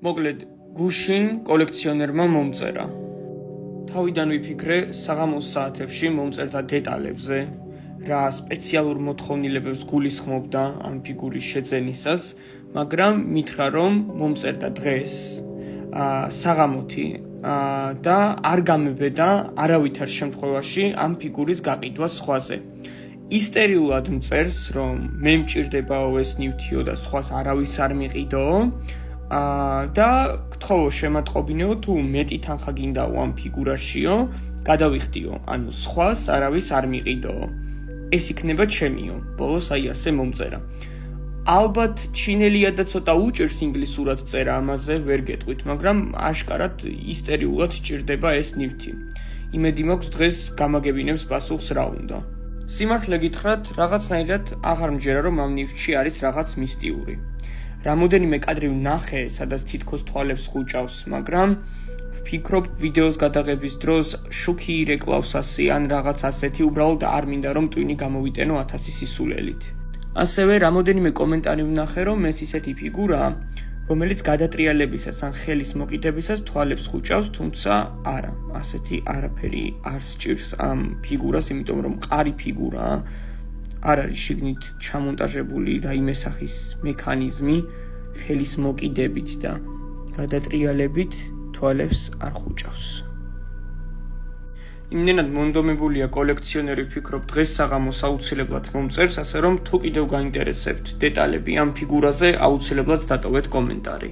მოკლედ, გუშინ კოლექციონერმა მომწერა. თავიდან ვიფიქრე საღამოს საათებში მომწერდა დეტალებზე, რა სპეციალურ მოთხოვნილებებს გულისხმობდა ამ ფიგურის შეძენისას, მაგრამ მითხრა, რომ მომწერდა დღეს საღამოთი და არ გამებედა არავითარ შემთხვევაში ამ ფიგურის გაყიდვა სხვაზე. ისტერიულად მწერს, რომ მე მჭირდებაო ეს ნივთიო და სხვას არავის არ მიყიდო და გთხოვო შემატყობინეო თუ მეტი თანხა გინდაო ამ ფიგურაშიო, გადავიხდიო, ანუ სხვას არავის არ მიყიდო. ეს იქნება ჩემიო, ბოლოს აი ასე მომწერა. ალბათ ჩინელია და ცოტა უჭირს ინგლისურად წერა ამაზე, ვერ გეტყვით, მაგრამ აშკარად ისტერიულად სჭირდება ეს ნივთი. იმედი მაქვს დღეს გამაგებინებს პასუხს რა უნდა. სიმართლე გითხრათ, რაღაცნაირად აღარ მჯერა, რომ ამ ნივთში არის რაღაც მისტიური. რამოდენიმე კადრი ვნახე, სადაც თითქოს თვალებს ხუჭავს, მაგრამ ვფიქრობ ვიდეოს გადაღების დროს შუქი ირეკლავს ასე ან რაღაც ასეთი, უბრალოდ არ მინდა რომ ტვინი გამოვიტენო 1000 სისულელით. ასევე რამოდენიმე კომენტარი ვნახე, რომ ეს ისეთი ფიგურაა, რომელიც გადატრიალებისას ან ხელის მოკიდებისას თვალებს ხუჭავს, თუმცა არა, ასეთი არაფერი არ სჭირს ამ ფიგურას, იმიტომ რომ მყარი ფიგურაა, არ არის შიგნით ჩამონტაჟებული რაიმე სახის მექანიზმი ხელის მოკიდებით და გადატრიალებით თვალებს არ ხუჭავს. იმდენად მონდომებულია კოლექციონერი ვფიქრობ დღეს საღამოს აუცილებლად მომწერს, ასე რომ თუ კიდევ გაინტერესებთ დეტალები ამ ფიგურაზე, აუცილებლად დატოვეთ კომენტარი.